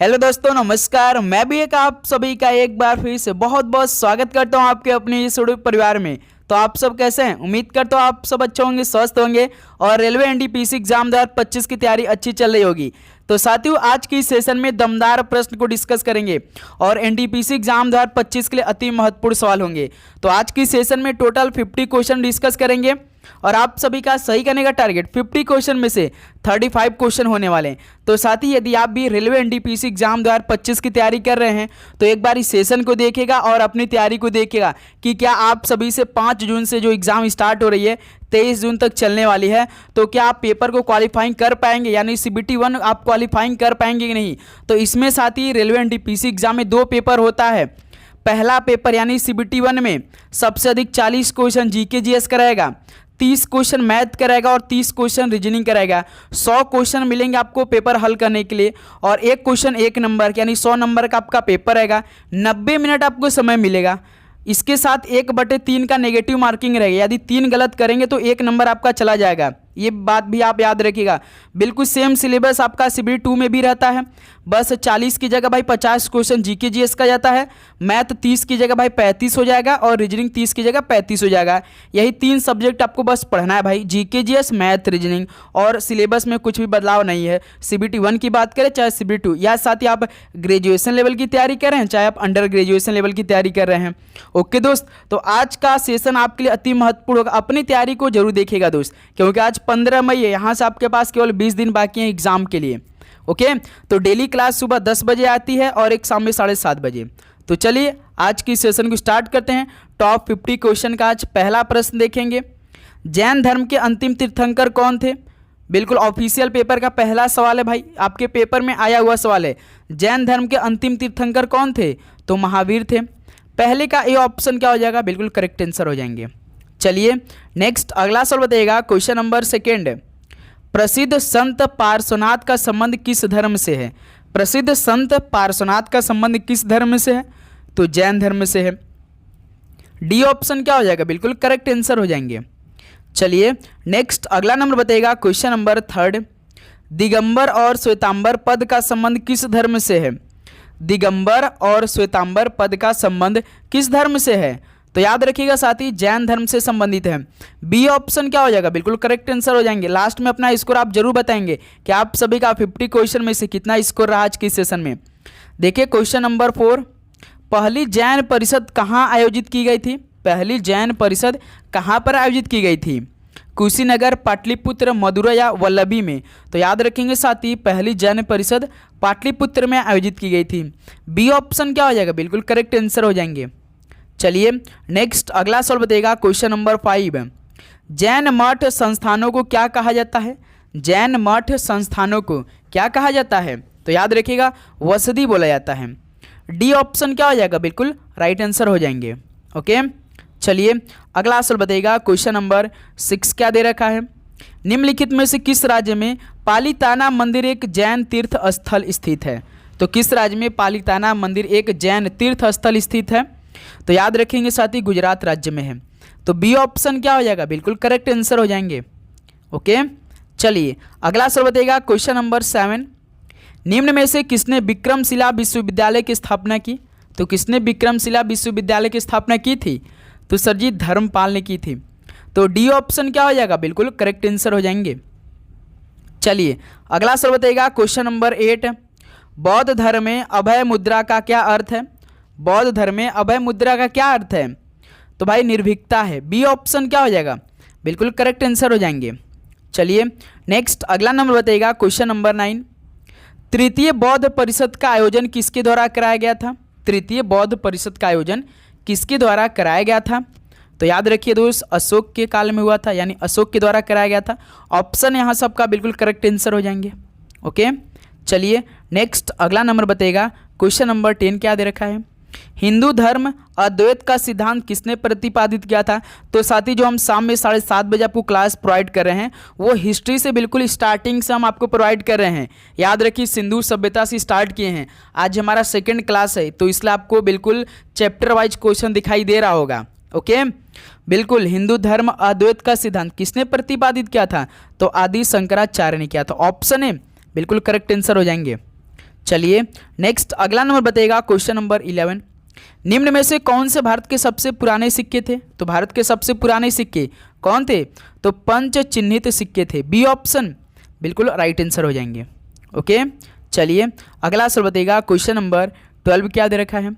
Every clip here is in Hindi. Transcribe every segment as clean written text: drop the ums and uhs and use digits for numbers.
हेलो दोस्तों, नमस्कार। मैं भी आप सभी का एक बार फिर से बहुत बहुत स्वागत करता हूं आपके अपने इस यूट्यूब परिवार में। तो आप सब कैसे हैं? उम्मीद करता हूं आप सब अच्छे होंगे, स्वस्थ होंगे और रेलवे एनटीपीसी एग्जाम 2025 की तैयारी अच्छी चल रही होगी। तो साथियों, आज की सेशन में दमदार प्रश्न को डिस्कस करेंगे और एनटीपीसी एग्जाम 2025 के लिए अति महत्वपूर्ण सवाल होंगे। तो आज की सेशन में टोटल 50 क्वेश्चन डिस्कस करेंगे और आप सभी का सही करने का टारगेट 50 क्वेश्चन में से 35 क्वेश्चन होने वाले हैं। तो साथ ही यदि आप भी रेलवे एनटीपीसी एग्जाम 2025 की तैयारी कर रहे हैं तो एक बार इस सेशन को देखेगा और अपनी तैयारी को देखेगा कि क्या आप सभी से 5 जून से जो एग्जाम स्टार्ट हो रही है 23 जून तक चलने वाली है, तो क्या आप पेपर को क्वालिफाइंग कर पाएंगे, यानी CBT 1 आप क्वालिफाइंग कर पाएंगे कि नहीं। तो इसमें साथ ही रेलवे एनटीपीसी एग्जाम में 2 पेपर होता है। पहला पेपर यानी CBT 1 में सबसे अधिक 40 क्वेश्चन जीके जीएस कराएगा, 30 क्वेश्चन मैथ कराएगा और 30 क्वेश्चन रीजनिंग कराएगा। 100 क्वेश्चन मिलेंगे आपको पेपर हल करने के लिए और एक क्वेश्चन 1 नंबर यानी 100 नंबर का आपका पेपर रहेगा। 90 मिनट आपको समय मिलेगा। इसके साथ 1/3 का नेगेटिव मार्किंग रहेगा। यदि 3 गलत करेंगे तो 1 नंबर आपका चला जाएगा। ये बात भी आप याद रखिएगा। बिल्कुल सेम सिलेबस आपका CBT 2 में भी रहता है, बस 40 की जगह भाई 50 क्वेश्चन जीके जीएस का जाता है, मैथ 30 की जगह भाई 35 हो जाएगा और रीजनिंग 30 की जगह 35 हो जाएगा। यही 3 सब्जेक्ट आपको बस पढ़ना है भाई, जीके जीएस, मैथ, रीजनिंग, और सिलेबस में कुछ भी बदलाव नहीं है। CBT 1 की बात करें चाहे CBT 2, या साथ ही आप ग्रेजुएशन लेवल की तैयारी कर रहे हैं चाहे आप अंडर ग्रेजुएशन लेवल की तैयारी कर रहे हैं। ओके दोस्त, तो आज का सेशन आपके लिए अति महत्वपूर्ण होगा। अपनी तैयारी को जरूर देखिएगा दोस्त, क्योंकि आज 15 मई है, यहाँ से आपके पास केवल 20 दिन बाकी हैं एग्जाम के लिए। ओके, तो डेली क्लास सुबह 10 बजे आती है और एक शाम में 7:30 बजे। तो चलिए आज की सेशन को स्टार्ट करते हैं। टॉप 50 क्वेश्चन का आज पहला प्रश्न देखेंगे। जैन धर्म के अंतिम तीर्थंकर कौन थे? बिल्कुल ऑफिशियल पेपर का पहला सवाल है भाई, आपके पेपर में आया हुआ सवाल है। जैन धर्म के अंतिम तीर्थंकर कौन थे? तो महावीर थे। पहले का ए ऑप्शन क्या हो जाएगा? बिल्कुल करेक्ट आंसर हो जाएंगे। चलिए नेक्स्ट अगला सवाल बताइएगा। क्वेश्चन नंबर 2, प्रसिद्ध संत पार्श्वनाथ का संबंध किस धर्म से है? प्रसिद्ध संत पार्श्वनाथ का संबंध किस धर्म से है? तो जैन धर्म से है। डी ऑप्शन क्या हो जाएगा? बिल्कुल करेक्ट आंसर हो जाएंगे। चलिए नेक्स्ट अगला नंबर बताइएगा। क्वेश्चन नंबर 3, दिगंबर और श्वेतांबर पद का संबंध किस धर्म से है? दिगंबर और श्वेतांबर पद का संबंध किस धर्म से है? तो याद रखिएगा साथी, जैन धर्म से संबंधित है। बी ऑप्शन क्या हो जाएगा? बिल्कुल करेक्ट आंसर हो जाएंगे। लास्ट में अपना स्कोर आप जरूर बताएंगे कि आप सभी का 50 क्वेश्चन में से कितना स्कोर रहा आज की सेशन में। देखिए क्वेश्चन नंबर 4, पहली जैन परिषद कहाँ आयोजित की गई थी? पहली जैन परिषद कहाँ पर आयोजित की गई थी? कुशीनगर, पाटलिपुत्र, मदुरै या वल्लभी में? तो याद रखेंगे साथी, पहली जैन परिषद पाटलिपुत्र में आयोजित की गई थी। बी ऑप्शन क्या हो जाएगा? बिल्कुल करेक्ट आंसर हो जाएंगे। चलिए नेक्स्ट अगला सवाल बताइएगा। क्वेश्चन नंबर 5, जैन मठ संस्थानों को क्या कहा जाता है? जैन मठ संस्थानों को क्या कहा जाता है? तो याद रखिएगा वसदी बोला जाता है। डी ऑप्शन क्या हो जाएगा? बिल्कुल राइट आंसर हो जाएंगे। ओके, चलिए अगला सवाल बताइएगा। क्वेश्चन नंबर 6 क्या दे रखा है? निम्नलिखित में से किस राज्य में पालिताना मंदिर एक जैन तीर्थ स्थल स्थित है? तो किस राज्य में पालिताना मंदिर एक जैन तीर्थ स्थल स्थित है? तो याद रखेंगे साथी, गुजरात राज्य में है। तो बी ऑप्शन क्या हो जाएगा? बिल्कुल करेक्ट आंसर हो जाएंगे। ओके, चलिए अगला सवाल बताइएगा। क्वेश्चन नंबर 7, निम्न में से किसने विक्रमशिला विश्वविद्यालय की स्थापना की? तो किसने विक्रमशिला विश्वविद्यालय की स्थापना की थी? तो सर जी धर्मपाल ने की थी। तो डी ऑप्शन क्या हो जाएगा? बिल्कुल करेक्ट आंसर हो जाएंगे। चलिए अगला सवाल बताइएगा। क्वेश्चन नंबर 8, बौद्ध धर्म में अभय मुद्रा का क्या अर्थ है? बौद्ध धर्म में अभय मुद्रा का क्या अर्थ है? तो भाई निर्भीकता है। बी ऑप्शन क्या हो जाएगा? बिल्कुल करेक्ट आंसर हो जाएंगे। चलिए नेक्स्ट अगला नंबर बताइएगा। क्वेश्चन नंबर 9, तृतीय बौद्ध परिषद का आयोजन किसके द्वारा कराया गया था? तृतीय बौद्ध परिषद का आयोजन किसके द्वारा कराया गया था? तो याद रखिए दोस्त, अशोक के काल में हुआ था, यानी अशोक के द्वारा कराया गया था। ऑप्शन यहाँ सबका बिल्कुल करेक्ट आंसर हो जाएंगे। ओके, चलिए नेक्स्ट अगला नंबर बताइएगा। क्वेश्चन नंबर 10 क्या दे रखा है? हिंदू धर्म अद्वैत का सिद्धांत किसने प्रतिपादित किया था? तो साथी जो हम शाम में 7:30 बजे आपको क्लास प्रोवाइड कर रहे हैं वो हिस्ट्री से बिल्कुल स्टार्टिंग से हम आपको प्रोवाइड कर रहे हैं। याद रखिए सिंधु सभ्यता से स्टार्ट किए हैं। आज हमारा 2nd क्लास है, तो इसलिए आपको बिल्कुल चैप्टर वाइज क्वेश्चन दिखाई दे रहा होगा। ओके, बिल्कुल हिंदू धर्म अद्वैत का सिद्धांत किसने प्रतिपादित किया था? तो आदि शंकराचार्य ने किया था। ऑप्शन ए बिल्कुल करेक्ट आंसर हो जाएंगे। चलिए नेक्स्ट अगला नंबर बताइएगा क्वेश्चन नंबर 11। निम्न में से कौन से भारत के सबसे पुराने सिक्के थे? तो भारत के सबसे पुराने सिक्के कौन थे? तो पंच चिन्हित सिक्के थे। बी ऑप्शन बिल्कुल राइट आंसर हो जाएंगे। ओके, चलिए अगला सवाल बताइएगा क्वेश्चन नंबर 12 क्या दे रखा है?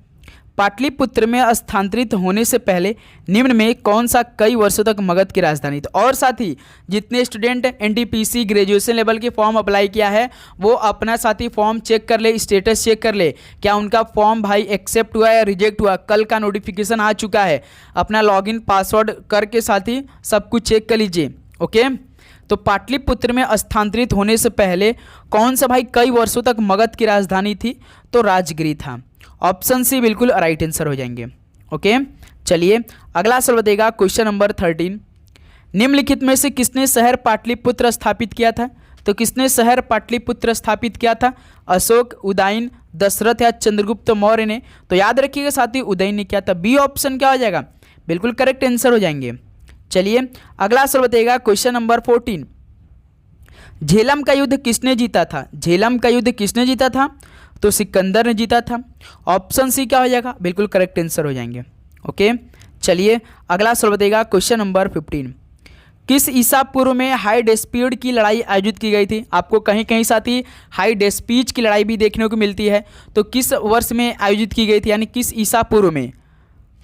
पाटलिपुत्र में स्थानांतरित होने से पहले निम्न में कौन सा कई वर्षों तक मगध की राजधानी थी? और साथ ही जितने स्टूडेंट एनटीपीसी ग्रेजुएशन लेवल के फॉर्म अप्लाई किया है वो अपना साथी फॉर्म चेक कर ले, स्टेटस चेक कर ले, क्या उनका फॉर्म भाई एक्सेप्ट हुआ या रिजेक्ट हुआ। कल का नोटिफिकेशन आ चुका है, अपना लॉगिन पासवर्ड करके साथी सब कुछ चेक कर लीजिए। ओके, तो पाटलिपुत्र में स्थानांतरित होने से पहले कौन सा भाई कई वर्षों तक मगध की राजधानी थी? तो राजगिरी था। ऑप्शन सी बिल्कुल राइट आंसर हो जाएंगे। ओके, चलिए अगला सवाल बताइएगा क्वेश्चन नंबर 13। निम्नलिखित में से किसने शहर पाटलिपुत्र स्थापित किया था? तो किसने शहर पाटलिपुत्र स्थापित किया था? अशोक, उदयन, दशरथ या चंद्रगुप्त मौर्य ने? तो याद रखिएगा साथी उदयन ने किया था। बी ऑप्शन क्या हो जाएगा? बिल्कुल करेक्ट आंसर हो जाएंगे। चलिए अगला सवाल बताइएगा क्वेश्चन नंबर 14। झेलम का युद्ध किसने जीता था? झेलम का युद्ध किसने जीता था? तो सिकंदर ने जीता था। ऑप्शन सी क्या हो जाएगा? बिल्कुल करेक्ट आंसर हो जाएंगे। ओके, चलिए अगला सवाल बताइएगा क्वेश्चन नंबर 15। किस ईसा पूर्व में हाई डेस्पीड की लड़ाई आयोजित की गई थी? आपको कहीं कहीं साथी हाई डेस्पीच की लड़ाई भी देखने को मिलती है, तो किस वर्ष में आयोजित की गई थी, यानी किस ईसा पूर्व में?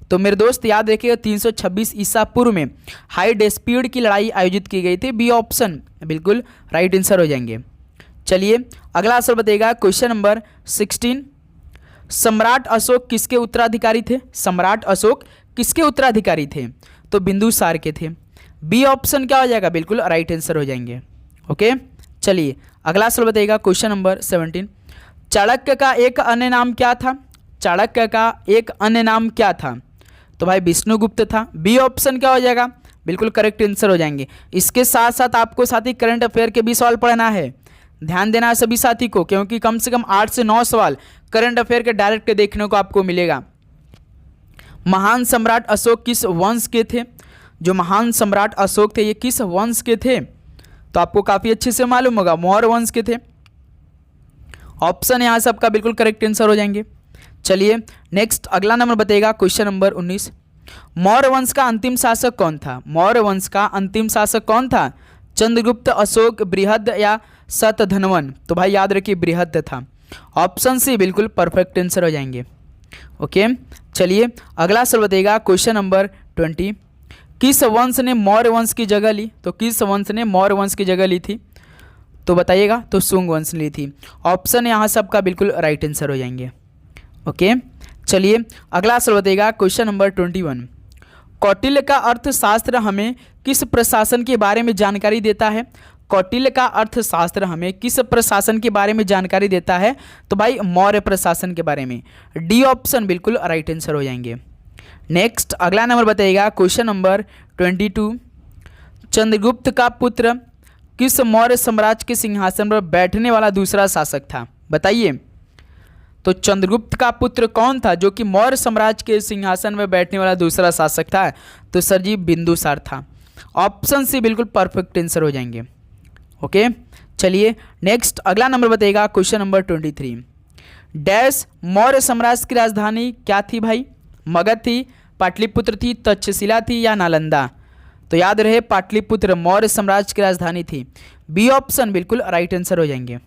तो मेरे दोस्त याद रखिएगा 326 ईसा पूर्व में हाई डेस्पीड की लड़ाई आयोजित की गई थी। बी ऑप्शन बिल्कुल राइट आंसर हो जाएंगे। चलिए अगला सवाल बताइएगा क्वेश्चन नंबर 16। सम्राट अशोक किसके उत्तराधिकारी थे? सम्राट अशोक किसके उत्तराधिकारी थे? तो बिंदुसार के थे। बी ऑप्शन क्या हो जाएगा? बिल्कुल राइट आंसर हो जाएंगे। ओके, चलिए अगला सवाल बताइएगा क्वेश्चन नंबर 17। चाणक्य का एक अन्य नाम क्या था? चाणक्य का एक अन्य नाम क्या था? तो भाई विष्णुगुप्त था। बी ऑप्शन क्या हो जाएगा? बिल्कुल करेक्ट आंसर हो जाएंगे। इसके साथ साथ आपको साथी करंट अफेयर के भी सवाल पढ़ना है, ध्यान देना है सभी साथी को, क्योंकि कम से कम 8 से 9 सवाल करंट अफेयर के डायरेक्ट देखने को आपको मिलेगा। महान सम्राट अशोक किस वंश के थे? जो महान सम्राट अशोक थे ये किस वंश के थे? तो आपको काफी अच्छे से मालूम होगा, मौर्य वंश के थे। ऑप्शन यहाँ सबका बिल्कुल करेक्ट आंसर हो जाएंगे। चलिए नेक्स्ट अगला नंबर बताइएगा क्वेश्चन नंबर 19। मौर्य वंश का अंतिम शासक कौन था? मौर्य वंश का अंतिम शासक कौन था? चंद्रगुप्त, अशोक, बृहद या शतधन्वन? तो भाई याद रखिए बृहद था। ऑप्शन सी बिल्कुल परफेक्ट आंसर हो जाएंगे। ओके, चलिए अगला सवाल बताइएगा क्वेश्चन नंबर 20। किस वंश ने मौर्य वंश की जगह ली? तो किस वंश ने मौर्य वंश की जगह ली थी? तो बताइएगा। तो शुंग वंश ली थी। ऑप्शन यहाँ सबका बिल्कुल राइट आंसर हो जाएंगे। ओके, चलिए अगला सवाल बताइएगा क्वेश्चन नंबर 21। कौटिल्य का अर्थशास्त्र हमें किस प्रशासन के बारे में जानकारी देता है? कौटिल्य का अर्थशास्त्र हमें किस प्रशासन के बारे में जानकारी देता है? तो भाई मौर्य प्रशासन के बारे में। डी ऑप्शन बिल्कुल राइट आंसर हो जाएंगे। नेक्स्ट अगला नंबर बताइएगा क्वेश्चन नंबर 22। चंद्रगुप्त का पुत्र किस मौर्य साम्राज्य के सिंहासन पर बैठने वाला दूसरा शासक था? बताइए। तो चंद्रगुप्त का पुत्र कौन था जो कि मौर्य साम्राज्य के सिंहासन में बैठने वाला दूसरा शासक था? तो सर जी बिंदुसार था। ऑप्शन सी बिल्कुल परफेक्ट आंसर हो जाएंगे। ओके, चलिए नेक्स्ट अगला नंबर बताइएगा क्वेश्चन नंबर 23। डैश मौर्य साम्राज्य की राजधानी क्या थी भाई? मगध थी, पाटलिपुत्र थी, तक्षशिला थी या नालंदा? तो याद रहे पाटलिपुत्र मौर्य साम्राज्य की राजधानी थी। बी ऑप्शन बिल्कुल राइट आंसर हो जाएंगे।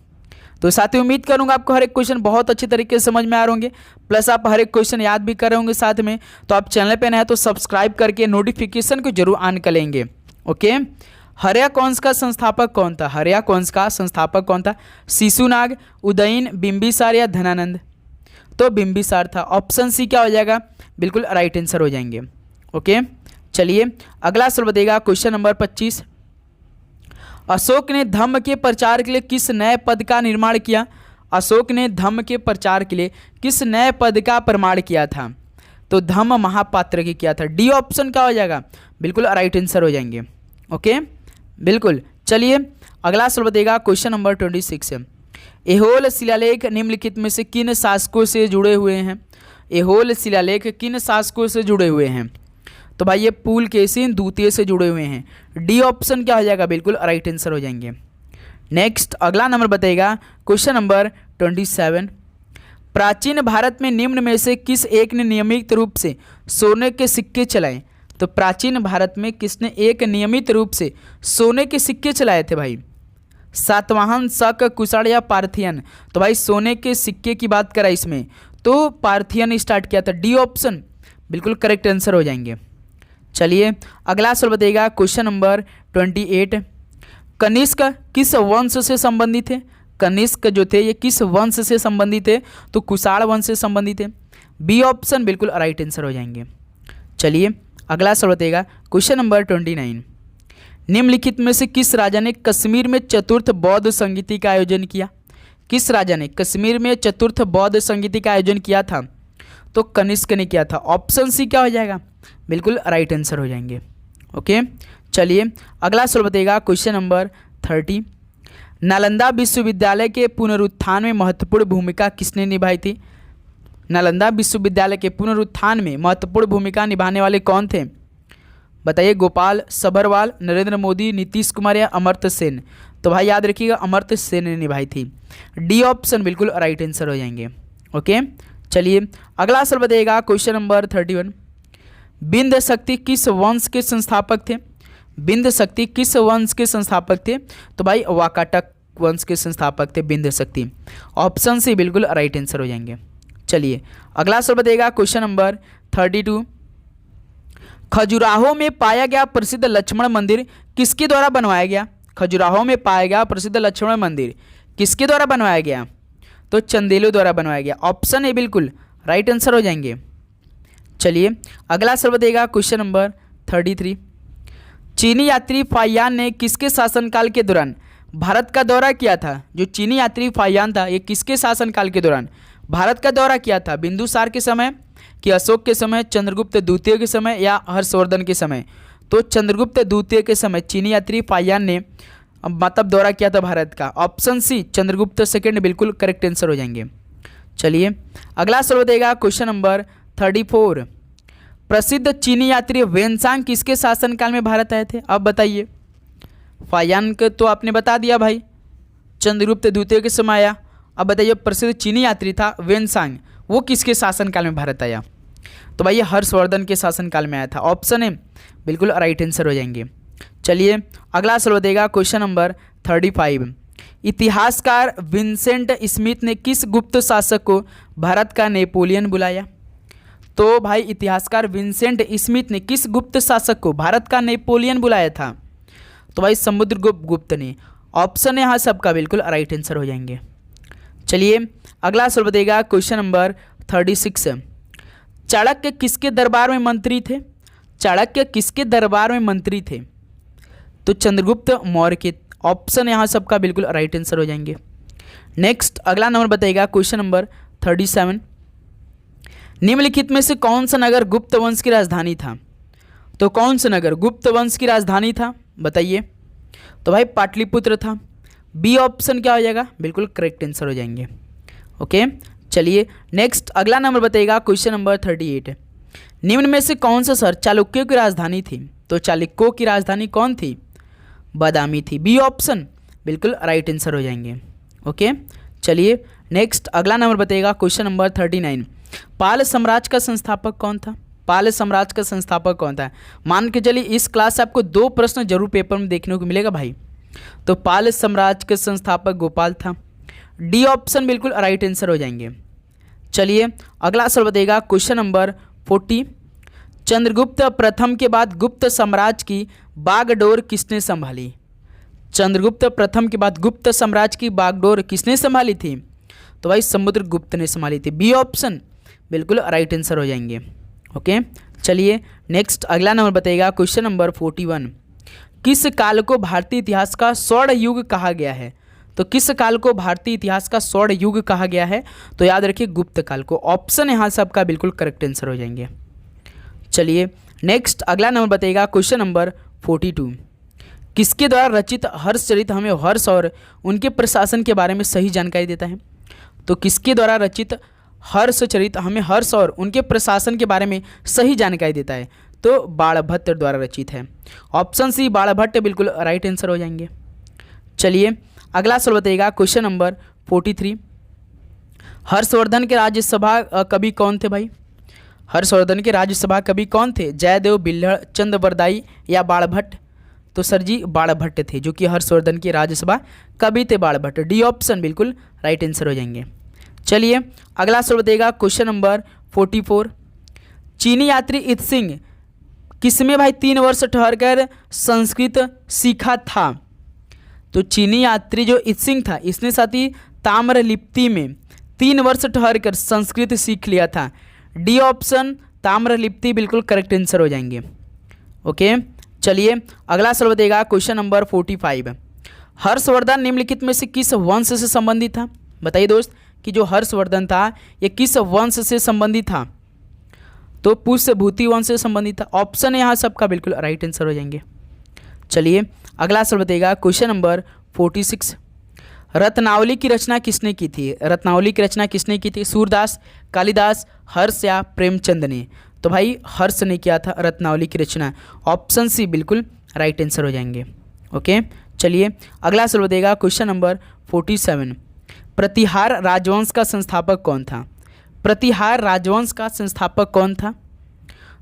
तो साथ ही उम्मीद करूंगा आपको हर एक क्वेश्चन बहुत अच्छी तरीके से समझ में आ रहे होंगे, प्लस आप हर एक क्वेश्चन याद भी कर रहे होंगे साथ में। तो आप चैनल पे नए हैं तो सब्सक्राइब करके नोटिफिकेशन को जरूर ऑन कर लेंगे। ओके, हर्याकोंस का संस्थापक कौन था? हर्याकोंस का संस्थापक कौन था? शिशुनाग, उदयन, बिंबिसार या धनानंद? तो बिंबिसार था। ऑप्शन सी क्या हो जाएगा? बिल्कुल राइट आंसर हो जाएंगे। ओके, चलिए अगला सवाल बताइएगा क्वेश्चन नंबर 25। अशोक ने धम्म के प्रचार के लिए किस नए पद का निर्माण किया? अशोक ने धम्म के प्रचार के लिए किस नए पद का प्रमाण किया था? तो धम्म महापात्र की किया था। डी ऑप्शन क्या हो जाएगा? बिल्कुल राइट आंसर हो जाएंगे। ओके, बिल्कुल। चलिए अगला सवाल बताइएगा क्वेश्चन नंबर 26। ऐहोल शिलालेख निम्नलिखित में से किन शासकों से जुड़े हुए हैं? ऐहोल शिलालेख किन शासकों से जुड़े हुए हैं? तो भाई ये पुलकेशिन द्वितीय से जुड़े हुए हैं। डी ऑप्शन क्या हो जाएगा? बिल्कुल राइट आंसर हो जाएंगे। नेक्स्ट अगला नंबर बताइएगा क्वेश्चन नंबर 27। प्राचीन भारत में निम्न में से किस एक ने नियमित रूप से सोने के सिक्के चलाए? तो प्राचीन भारत में किसने एक नियमित रूप से सोने के सिक्के चलाए थे भाई? सातवाहन, शक, कुषाण या पार्थियन? तो भाई सोने के सिक्के की बात करा इसमें तो पार्थियन स्टार्ट किया था। डी ऑप्शन बिल्कुल करेक्ट आंसर हो जाएंगे। चलिए अगला सवाल बताइएगा, क्वेश्चन नंबर 28। कनिष्क किस वंश से संबंधित थे? कनिष्क जो थे ये किस वंश से संबंधित थे? तो कुषाण वंश से संबंधित थे। बी ऑप्शन बिल्कुल राइट आंसर हो जाएंगे। चलिए अगला सवाल बताइएगा, क्वेश्चन नंबर 29। निम्नलिखित में से किस राजा ने कश्मीर में चतुर्थ बौद्ध संगीति का आयोजन किया? किस राजा ने कश्मीर में चतुर्थ बौद्ध संगीति का आयोजन किया था? तो कनिष्क ने किया था। ऑप्शन सी क्या हो जाएगा? बिल्कुल राइट आंसर हो जाएंगे। ओके चलिए अगला सवाल बताइएगा, क्वेश्चन नंबर 30। नालंदा विश्वविद्यालय के पुनरुत्थान में महत्वपूर्ण भूमिका किसने निभाई थी? नालंदा विश्वविद्यालय के पुनरुत्थान में महत्वपूर्ण भूमिका निभाने वाले कौन थे? बताइए। गोपाल सभरवाल, नरेंद्र मोदी, नीतीश कुमार या अमर्त्य सेन? तो भाई याद रखिएगा अमर्त्य सेन ने निभाई थी। डी ऑप्शन बिल्कुल राइट आंसर हो जाएंगे। ओके चलिए अगला सवाल बताइएगा, क्वेश्चन नंबर 31। बिंद शक्ति किस वंश के संस्थापक थे? बिंद शक्ति किस वंश के संस्थापक थे? तो भाई वाकाटक वंश के संस्थापक थे बिंद शक्ति। ऑप्शन सी बिल्कुल राइट आंसर हो जाएंगे। चलिए अगला सवाल बताइएगा, क्वेश्चन नंबर 32। खजुराहो में पाया गया प्रसिद्ध लक्ष्मण मंदिर किसके द्वारा बनवाया गया? खजुराहो में पाया गया प्रसिद्ध लक्ष्मण मंदिर किसके द्वारा बनवाया गया? तो चंदेलों द्वारा बनवाया गया। ऑप्शन ए बिल्कुल राइट आंसर हो जाएंगे। चलिए अगला सवाल बताइएगा, क्वेश्चन नंबर 33। चीनी यात्री फाहियान ने किसके शासनकाल के दौरान भारत का दौरा किया था? जो चीनी यात्री फाहियान था ये किसके शासनकाल के दौरान भारत का दौरा किया था? बिंदुसार के समय कि अशोक के समय, चंद्रगुप्त द्वितीय के समय या हर्षवर्धन के समय? तो चंद्रगुप्त द्वितीय के समय चीनी यात्री फाहियान ने मतलब दौरा किया था भारत का। ऑप्शन सी चंद्रगुप्त सेकंड बिल्कुल करेक्ट आंसर हो जाएंगे। चलिए अगला सवाल बताइएगा, क्वेश्चन नंबर 34। प्रसिद्ध चीनी यात्री वेनसांग किसके शासनकाल में भारत आए थे? अब बताइए। फाहियान को तो आपने बता दिया भाई, चंद्रगुप्त द्वितीय के समय आया। अब बताइए प्रसिद्ध चीनी यात्री था वेनसांग, वो किसके शासनकाल में भारत आया? तो भाई हर्षवर्धन के शासनकाल में आया था। ऑप्शन ए बिल्कुल राइट आंसर हो जाएंगे। चलिए अगला सवाल बताइएगा, क्वेश्चन नंबर 35। इतिहासकार विंसेंट स्मिथ ने किस गुप्त शासक को भारत का नेपोलियन बुलाया? तो भाई इतिहासकार विंसेंट स्मिथ ने किस गुप्त शासक को भारत का नेपोलियन बुलाया था? तो भाई समुद्रगुप्त गुप्त ने। ऑप्शन यहाँ सबका बिल्कुल राइट आंसर हो जाएंगे। चलिए अगला सवाल बताइएगा, क्वेश्चन नंबर 36। चाणक्य किसके दरबार में मंत्री थे? चाणक्य किसके दरबार में मंत्री थे? तो चंद्रगुप्त मौर्य के। ऑप्शन यहाँ सबका बिल्कुल राइट आंसर हो जाएंगे। नेक्स्ट अगला नंबर बताइएगा, क्वेश्चन नंबर 37। निम्नलिखित में से कौन सा नगर गुप्त वंश की राजधानी था? तो कौन सा नगर गुप्त वंश की राजधानी था बताइए। तो भाई पाटलिपुत्र था। बी ऑप्शन क्या हो जाएगा? बिल्कुल करेक्ट आंसर हो जाएंगे। ओके चलिए नेक्स्ट अगला नंबर बताइएगा, क्वेश्चन नंबर 38। निम्न में से कौन सा शहर चालुक्यों की राजधानी थी? तो चालुक्यों की राजधानी कौन थी? बादामी थी। बी ऑप्शन बिल्कुल राइट आंसर हो जाएंगे। ओके चलिए नेक्स्ट अगला नंबर बताइएगा, क्वेश्चन नंबर 39। पाल साम्राज्य का संस्थापक कौन था? पाल साम्राज्य का संस्थापक कौन था? मान के चलिए इस क्लास से आपको 2 प्रश्न जरूर पेपर में देखने को मिलेगा भाई। तो पाल साम्राज्य के संस्थापक गोपाल था। डी ऑप्शन बिल्कुल राइट आंसर हो जाएंगे। चलिए अगला सवाल बताइएगा, क्वेश्चन नंबर 40। चंद्रगुप्त प्रथम के बाद गुप्त साम्राज्य की बागडोर किसने संभाली? चंद्रगुप्त प्रथम के बाद गुप्त साम्राज्य की बागडोर किसने संभाली थी? तो भाई समुद्रगुप्त ने संभाली थी। बी ऑप्शन बिल्कुल राइट आंसर हो जाएंगे। ओके चलिए नेक्स्ट अगला नंबर बताइएगा, क्वेश्चन नंबर 41। किस काल को भारतीय इतिहास का स्वर्ण युग कहा गया है? तो किस काल को भारतीय इतिहास का स्वर्ण युग कहा गया है? तो याद रखिए गुप्त काल को। ऑप्शन यहाँ से आपका बिल्कुल करेक्ट आंसर हो जाएंगे। चलिए नेक्स्ट अगला नंबर बताइएगा, क्वेश्चन नंबर 42। किसके द्वारा रचित हर्षचरित हमें हर्ष और उनके प्रशासन के बारे में सही जानकारी देता है? तो किसके द्वारा रचित हर्षचरित हमें हर्ष और उनके प्रशासन के बारे में सही जानकारी देता है? तो बाणभट्ट द्वारा रचित है। ऑप्शन सी बाणभट्ट बिल्कुल राइट आंसर हो जाएंगे। चलिए अगला सवाल बताइएगा, क्वेश्चन नंबर 43। हर्षवर्धन के राज्यसभा कवि कौन थे भाई? हर्षवर्धन के राज्यसभा कवि कौन थे? जयदेव, बिल्हड़, चंद्रबरदाई या बाणभट्ट? तो सर जी बाणभट्ट थे, जो कि हर्षवर्धन की राज्यसभा कवि थे बाणभट्ट। डी ऑप्शन बिल्कुल राइट आंसर हो जाएंगे। चलिए अगला सवाल बताइएगा, क्वेश्चन नंबर 44। चीनी यात्री इत्सिंग किसमें भाई 3 वर्ष ठहरकर संस्कृत सीखा था? तो चीनी यात्री जो इत्सिंग था, इसने साथ ही ताम्रलिप्ति में 3 वर्ष ठहरकर संस्कृत सीख लिया था। डी ऑप्शन ताम्रलिप्ति बिल्कुल करेक्ट आंसर हो जाएंगे। ओके, चलिए अगला सवाल बताइएगा, क्वेश्चन नंबर 45। हर्षवर्धन निम्नलिखित में से किस वंश से संबंधित था? बताइए दोस्त कि जो हर्षवर्धन था ये किस वंश से संबंधित था? तो पुष्यभूति वंश से संबंधित था। ऑप्शन यहाँ सबका बिल्कुल राइट आंसर हो जाएंगे। चलिए अगला सवाल बताइएगा, क्वेश्चन नंबर 46। रत्नावली की रचना किसने की थी? रत्नावली की रचना किसने की थी? सूरदास, कालिदास, हर्ष या प्रेमचंद ने? तो भाई हर्ष ने किया था रत्नावली की रचना। ऑप्शन सी बिल्कुल राइट आंसर हो जाएंगे। ओके, चलिए अगला सवाल बताइएगा, क्वेश्चन नंबर 47। प्रतिहार राजवंश का संस्थापक कौन था? प्रतिहार राजवंश का संस्थापक कौन था?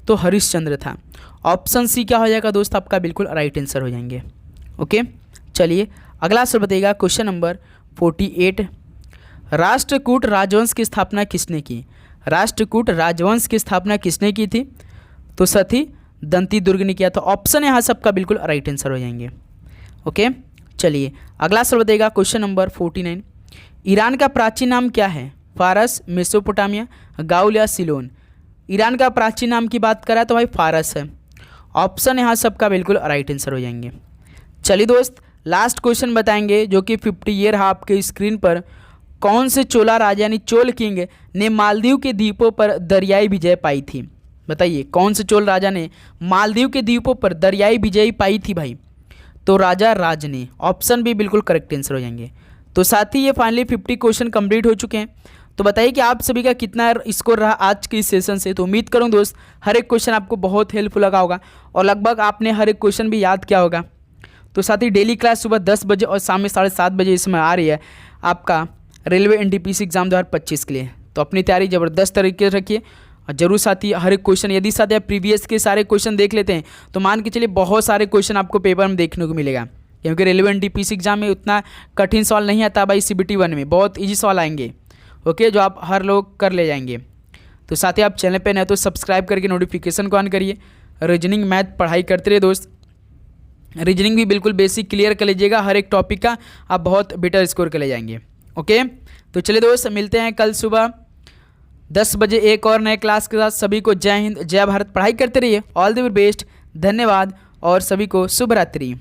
तो हरिश्चंद्र था। ऑप्शन सी क्या हो जाएगा दोस्त आपका? बिल्कुल राइट आंसर हो जाएंगे। ओके, चलिए अगला सवाल बताइएगा, क्वेश्चन नंबर 48। राष्ट्रकूट राजवंश की स्थापना किसने की? राष्ट्रकूट राजवंश की स्थापना किसने की थी? तो सती दंती दुर्ग ने किया था। ऑप्शन यहाँ सबका बिल्कुल राइट आंसर हो जाएंगे। ओके, चलिए अगला सवाल बताइएगा, क्वेश्चन नंबर 49। ईरान का प्राचीन नाम क्या है? फारस, मेसोपोटामिया, गाउल या सिलोन? ईरान का प्राचीन नाम की बात करें तो भाई फारस है। ऑप्शन यहाँ सबका बिल्कुल राइट आंसर हो जाएंगे। चलिए दोस्त लास्ट क्वेश्चन बताएंगे, जो कि 50 ईयर है आपके स्क्रीन पर। कौन से चोला राजा यानी चोल किंग ने मालदीव के द्वीपों पर दरियाई विजय पाई थी? बताइए कौन से चोल राजा ने मालदीव के द्वीपों पर दरियाई विजय पाई थी भाई? तो राजा राज ने। ऑप्शन भी बिल्कुल करेक्ट आंसर हो जाएंगे। तो साथ ही ये फाइनली 50 क्वेश्चन कंप्लीट हो चुके हैं। तो बताइए कि आप सभी का कितना स्कोर रहा आज के इस सेशन से। तो उम्मीद करूँ दोस्त हर एक क्वेश्चन आपको बहुत हेल्पफुल लगा होगा और लगभग आपने हर एक क्वेश्चन भी याद किया होगा। तो साथ ही डेली क्लास सुबह 10 बजे और शाम में 7:30 बजे इसमें आ रही है आपका रेलवे एनटीपीसी एग्जाम 2025 के लिए। तो अपनी तैयारी ज़बरदस्त तरीके से रखिए और जरूर साथ ही हर एक क्वेश्चन, यदि साथ ही आप प्रीवियस के सारे क्वेश्चन देख लेते हैं तो मान के चलिए बहुत सारे क्वेश्चन आपको पेपर में देखने को मिलेगा, क्योंकि रेलवे एनटीपीसी एग्जाम में उतना कठिन सवाल नहीं आता भाई। CBT 1 में बहुत ईजी सवाल आएंगे, ओके, जो आप हर लोग कर ले जाएंगे। तो साथ ही आप चैनल पर नए तो सब्सक्राइब करके नोटिफिकेशन को ऑन करिए। रीजनिंग मैथ पढ़ाई करते रहिए दोस्त। रीजनिंग भी बिल्कुल बेसिक क्लियर कर लीजिएगा, हर एक टॉपिक का आप बहुत बेटर स्कोर कर ले जाएंगे। ओके, तो चलिए दोस्त मिलते हैं कल सुबह 10 बजे एक और नए क्लास के साथ। सभी को जय हिंद, जय भारत। पढ़ाई करते रहिए। ऑल द बेस्ट, धन्यवाद और सभी को शुभ रात्रि।